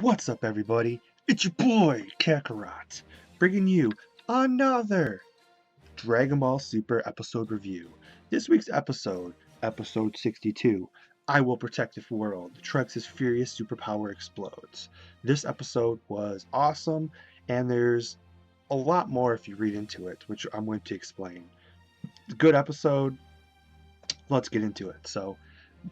What's up, everybody? It's your boy, Kakarot, bringing you another Dragon Ball Super episode review. This week's episode, episode 62, I Will Protect the World. Trunks' furious superpower explodes. This episode was awesome, and there's a lot more if you read into it, which I'm going to explain. Good episode. Let's get into it. So,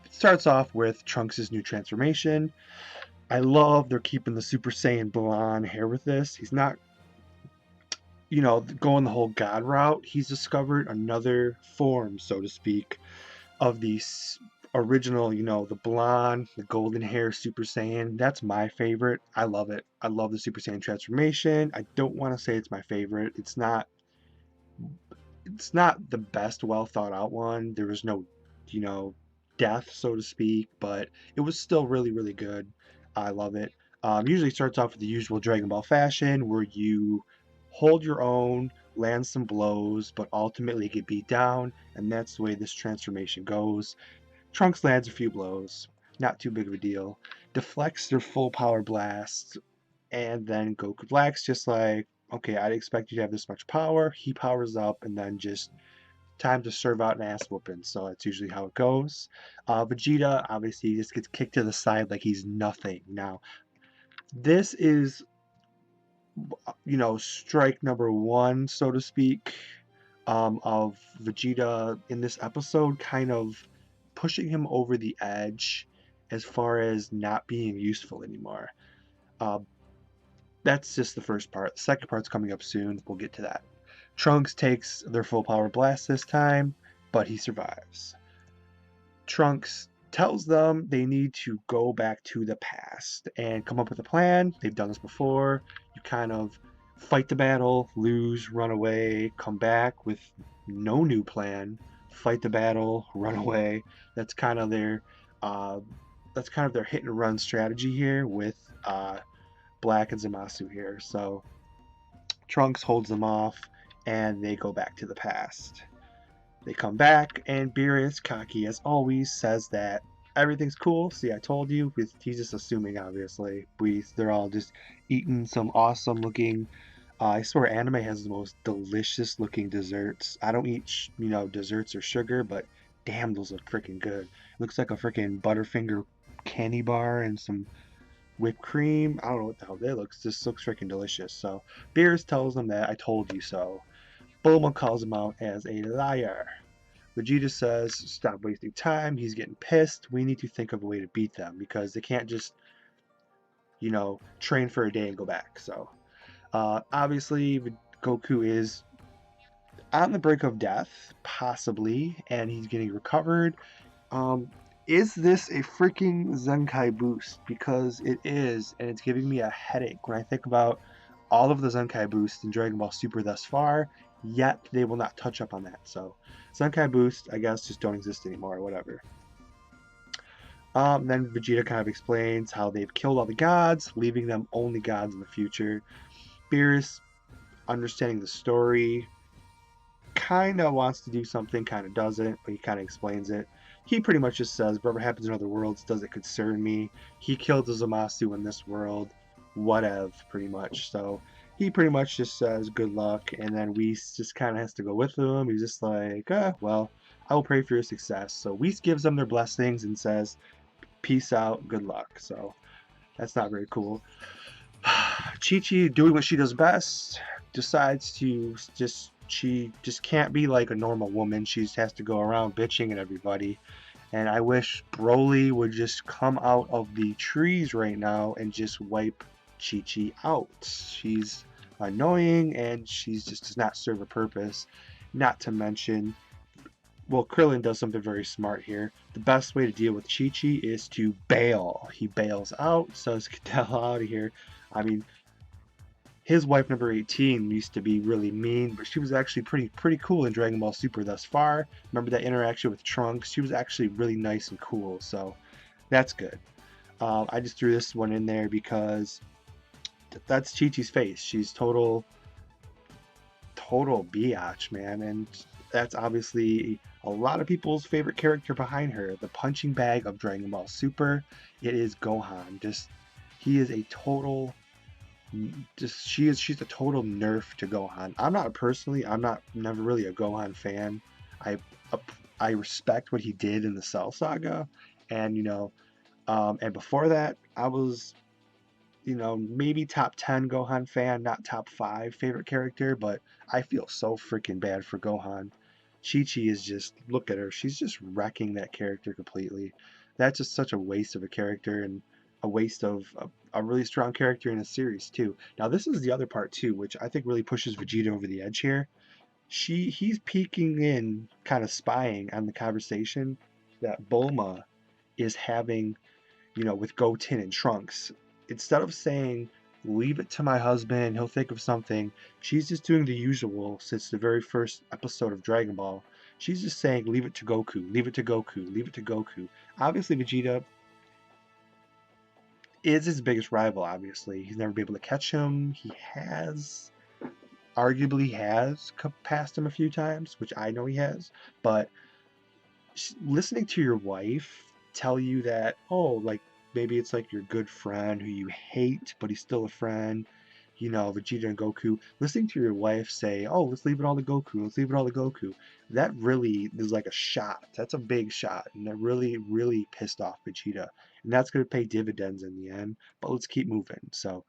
it starts off with Trunks' new transformation. I love they're keeping the Super Saiyan blonde hair with this. He's not, going the whole God route. He's discovered another form, so to speak, of the original, the blonde, the golden hair Super Saiyan. That's my favorite. I love it. I love the Super Saiyan transformation. I don't want to say it's my favorite. It's not the best well thought out one. There was no, death, so to speak, but it was still really, really good. I love it. Usually starts off with the usual Dragon Ball fashion where you hold your own, land some blows, but ultimately get beat down, and that's the way this transformation goes. Trunks lands a few blows, not too big of a deal, deflects their full power blast, and then Goku Black's just like, okay, I'd expect you to have this much power. He powers up, and then just time to serve out an ass whooping. So that's usually how it goes. Vegeta obviously just gets kicked to the side like he's nothing. Now, this is, strike number one, so to speak, of Vegeta in this episode, kind of pushing him over the edge as far as not being useful anymore. Uh, that's just the first part. The second part's coming up soon. We'll get to that. Trunks takes their full power blast this time, but he survives. Trunks tells them they need to go back to the past and come up with a plan. They've done this before. You kind of fight the battle, lose, run away, come back with no new plan, fight the battle, run away. That's kind of their hit and run strategy here with Black and Zamasu here. So Trunks holds them off, and they go back to the past. They come back, and Beerus, cocky as always, says that everything's cool. See, I told you. He's just assuming, obviously. They're all just eating some awesome looking. I swear, anime has the most delicious looking desserts. I don't eat, desserts or sugar, but damn, those look freaking good. It looks like a freaking Butterfinger candy bar and some whipped cream. I don't know what the hell they look. This looks freaking delicious. So Beerus tells them that I told you so. Bulma calls him out as a liar. Vegeta says, stop wasting time. He's getting pissed. We need to think of a way to beat them because they can't just, train for a day and go back. So, obviously, Goku is on the brink of death, possibly, and he's getting recovered. Is this a freaking Zenkai boost? Because it is, and it's giving me a headache when I think about all of the Zenkai boosts in Dragon Ball Super thus far, yet they will not touch up on that. So, Zenkai boosts, I guess, just don't exist anymore, or whatever. Then Vegeta kind of explains how they've killed all the gods, leaving them only gods in the future. Beerus, understanding the story, kind of wants to do something, kind of doesn't, but he kind of explains it. He pretty much just says, whatever happens in other worlds doesn't concern me. He killed the Zamasu in this world, whatever, pretty much. So he pretty much just says good luck, and then Whis just kind of has to go with him. He's just like, well, I will pray for your success. So Whis gives them their blessings and says, peace out, good luck. So that's not very cool. Chi-Chi, doing what she does best, decides to she just can't be like a normal woman. She just has to go around bitching at everybody. And I wish Broly would just come out of the trees right now and just wipe Chi-Chi out. She's annoying and she's just does not serve a purpose. Not to mention, well, Krillin does something very smart here. The best way to deal with Chi-Chi is to bail. He bails out, says get the hell out of here. I mean, his wife number 18 used to be really mean, but she was actually pretty cool in Dragon Ball Super thus far. Remember that interaction with Trunks? She was actually really nice and cool, so that's good. I just threw this one in there because that's Chi-Chi's face. She's total biatch, man, and that's obviously a lot of people's favorite character behind her. The punching bag of Dragon Ball Super. It is Gohan. He is a total, she's a total nerf to Gohan. I'm not never really a Gohan fan. I I respect what he did in the Cell Saga, and and before that, I was maybe top 10 Gohan fan, not top 5 favorite character, but I feel so freaking bad for Gohan. Chi-Chi is just, look at her, she's just wrecking that character completely. That's just such a waste of a character and a waste of a really strong character in a series too. Now this is the other part too, which I think really pushes Vegeta over the edge here. He's peeking in, kind of spying on the conversation that Bulma is having with Goten and Trunks. Instead of saying, leave it to my husband, he'll think of something, she's just doing the usual since the very first episode of Dragon Ball. She's just saying, leave it to Goku, leave it to Goku, leave it to Goku. Obviously, Vegeta is his biggest rival, obviously. He's never been able to catch him. He arguably has passed him a few times, which I know he has, but listening to your wife tell you that, oh, like maybe it's like your good friend who you hate, but he's still a friend, Vegeta and Goku, listening to your wife say, oh, let's leave it all to Goku, let's leave it all to Goku, that really is like a shot. That's a big shot, and that really, really pissed off Vegeta. And that's going to pay dividends in the end, but let's keep moving. So,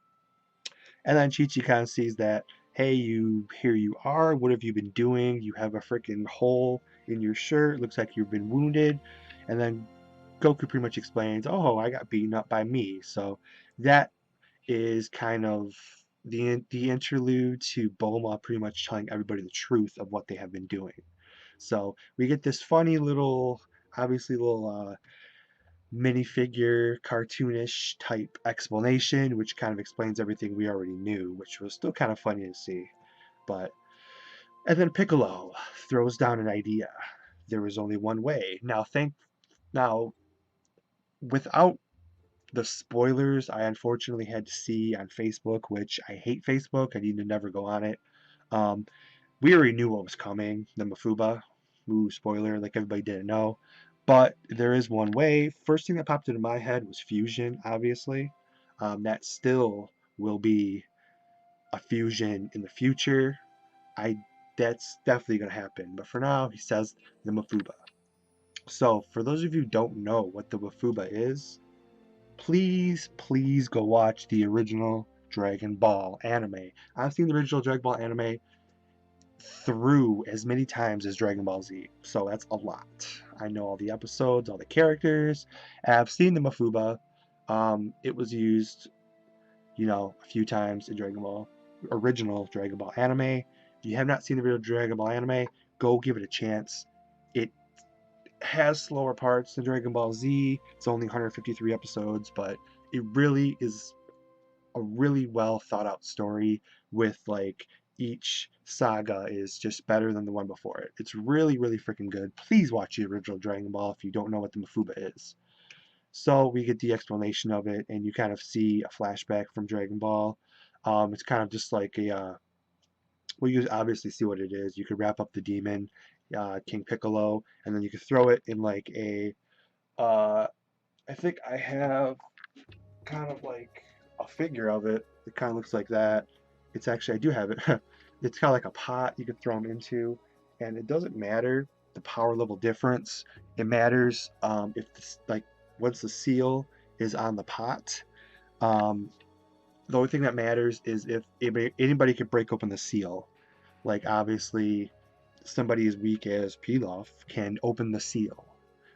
and then Chi-Chi kind of sees that, hey, here you are. What have you been doing? You have a freaking hole in your shirt. Looks like you've been wounded. And then Goku pretty much explains, oh, I got beaten up by me. So that is kind of the interlude to Bulma pretty much telling everybody the truth of what they have been doing. So we get this funny little, obviously little minifigure, cartoonish type explanation, which kind of explains everything we already knew, which was still kind of funny to see. But and then Piccolo throws down an idea. There was only one way. Now without the spoilers I unfortunately had to see on Facebook, which I hate Facebook. I need to never go on it. Um, we already knew what was coming. The Mokuba. Ooh, spoiler, like everybody didn't know. But there is one way. First thing that popped into my head was fusion, obviously. That still will be a fusion in the future. I That's definitely gonna happen. But for now, he says the Mokuba. So for those of you who don't know what the Mokuba is, please, please go watch the original Dragon Ball anime. I've seen the original Dragon Ball anime through as many times as Dragon Ball Z, so that's a lot. I know all the episodes, all the characters. I've seen the Mokuba. It was used, a few times in original Dragon Ball anime. If you have not seen the real Dragon Ball anime, go give it a chance. It has slower parts than Dragon Ball Z. It's only 153 episodes, but it really is a really well thought out story with like each saga is just better than the one before it. It's really, really freaking good. Please watch the original Dragon Ball if you don't know what the Mokuba is. So we get the explanation of it, and you kind of see a flashback from Dragon Ball. It's kind of just like well, you obviously see what it is. You could wrap up the demon, King Piccolo, and then you could throw it in like I think I have kind of like a figure of it. It kind of looks like that. It's actually, I do have it. It's kind of like a pot you could throw them into, and it doesn't matter the power level difference. It matters if this, like once the seal is on the pot. The only thing that matters is if anybody could break open the seal. Like obviously, somebody as weak as Pilaf can open the seal.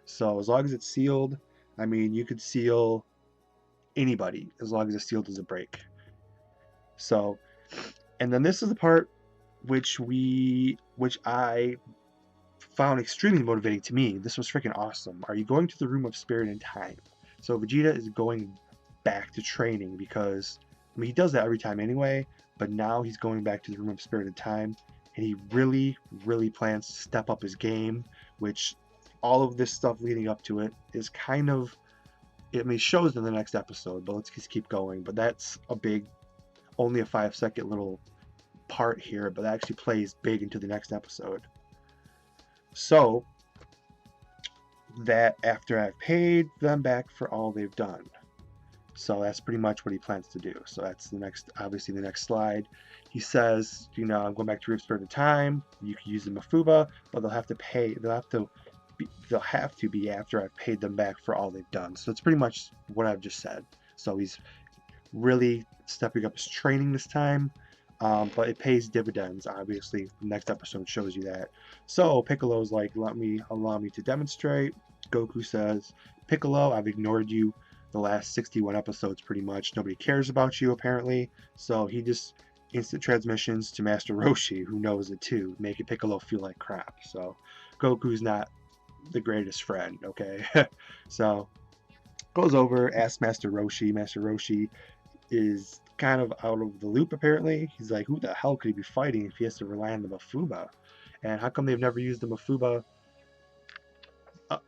So as long as it's sealed, I mean, you could seal anybody as long as the seal doesn't break. So, and then this is the part which I found extremely motivating to me. This was freaking awesome. Are you going to the Room of Spirit and Time? So Vegeta is going back to training because, I mean, he does that every time anyway, but now he's going back to the Room of Spirit and Time, and he really, really plans to step up his game, which all of this stuff leading up to it is kind of, I mean, shows in the next episode, but let's just keep going. But that's only a 5-second little part here, but that actually plays big into the next episode. So that after I've paid them back for all they've done. So that's pretty much what he plans to do. So that's the next, obviously the next slide. He says, you know, I'm going back to Roots for the time. You can use the Mokuba, but they'll have to pay. They'll have to be after I've paid them back for all they've done. So it's pretty much what I've just said. So he's really stepping up his training this time. But it pays dividends, obviously. The next episode shows you that. So Piccolo's like, allow me to demonstrate. Goku says, Piccolo, I've ignored you the last 61 episodes pretty much. Nobody cares about you apparently. So he just instant transmissions to Master Roshi, who knows it too, making Piccolo feel like crap. So Goku's not the greatest friend, okay? So goes over, asks Master Roshi. Master Roshi is kind of out of the loop apparently. He's like, who the hell could he be fighting if he has to rely on the Mokuba? And how come they've never used the Mokuba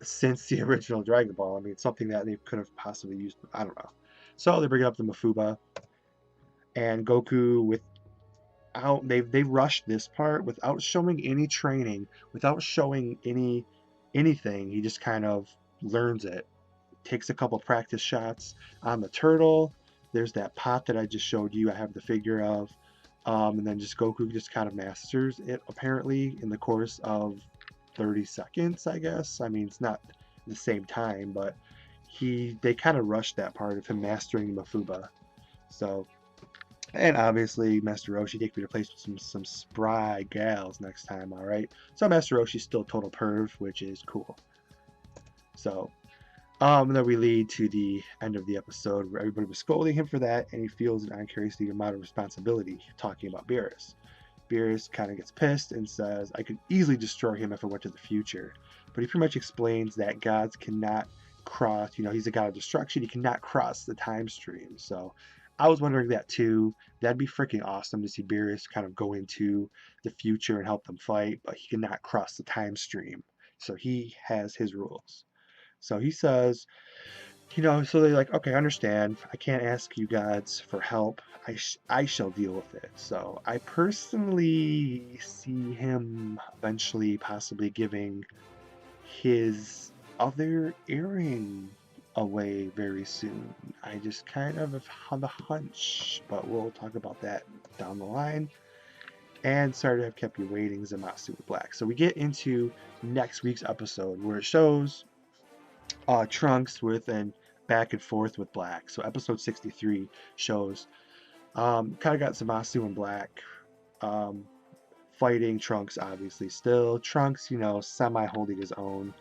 since the original Dragon Ball? I mean, it's something that they could have possibly used, I don't know. So they bring up the Mokuba, and Goku, they rushed this part without showing any training, without showing anything. He just kind of learns it, takes a couple practice shots on the turtle. There's that pot that I just showed you, I have the figure of, and then just Goku just kind of masters it apparently in the course of 30 seconds, I guess. I mean, it's not the same time, but they kind of rushed that part of him mastering Mokuba. So, and obviously Master Roshi, take me to place with some spry gals next time, all right? So Master Roshi's still total perv, which is cool. So, and then we lead to the end of the episode where everybody was scolding him for that, and he feels an uncurious amount of responsibility talking about Beerus. Beerus kind of gets pissed and says, I could easily destroy him if I went to the future. But he pretty much explains that gods cannot cross, you know, he's a god of destruction, he cannot cross the time stream. So I was wondering that too. That'd be freaking awesome to see Beerus kind of go into the future and help them fight, but he cannot cross the time stream. So he has his rules. So he says, you know, so they're like, okay, I understand. I can't ask you gods for help. I shall deal with it. So I personally see him eventually possibly giving his other earring away very soon. I just kind of have a hunch, but we'll talk about that down the line. And sorry to have kept you waiting, Zamasu Black. So we get into next week's episode where it shows Trunks with and back and forth with Black. So episode 63 shows kind of got Zamasu and Black fighting Trunks, obviously still. Trunks, you know, semi-holding his own.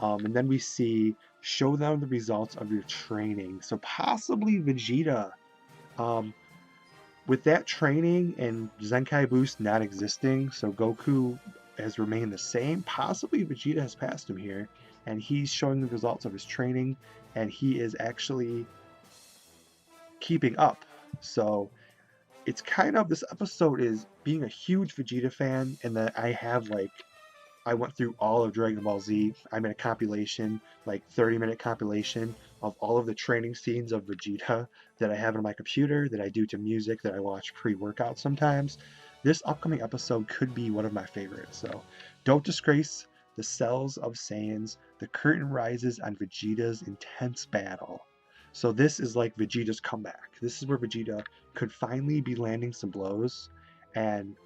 And then we see, show them the results of your training. So possibly Vegeta, with that training and Zenkai Boost not existing, so Goku has remained the same, possibly Vegeta has passed him here, and he's showing the results of his training, and he is actually keeping up. So it's kind of, this episode is being a huge Vegeta fan, and that I went through all of Dragon Ball Z. I made a compilation, like 30-minute compilation of all of the training scenes of Vegeta that I have on my computer, that I do to music, that I watch pre-workout sometimes. This upcoming episode could be one of my favorites. So don't disgrace the cells of Saiyans. The curtain rises on Vegeta's intense battle. So this is like Vegeta's comeback. This is where Vegeta could finally be landing some blows, and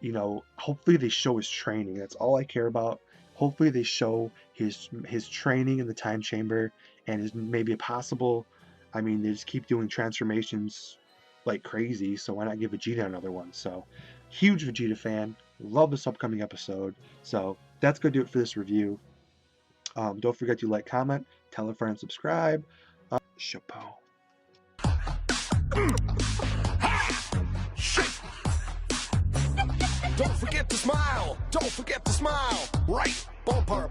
you know, hopefully they show his training. That's all I care about. Hopefully they show his training in the time chamber, and is maybe a possible, I mean, they just keep doing transformations like crazy, so why not give Vegeta another one? So huge Vegeta fan, love this upcoming episode. So that's gonna do it for this review. Don't forget to like, comment, tell a friend, subscribe. Chapeau. Don't forget to smile. Don't forget to smile. Right. Bumper.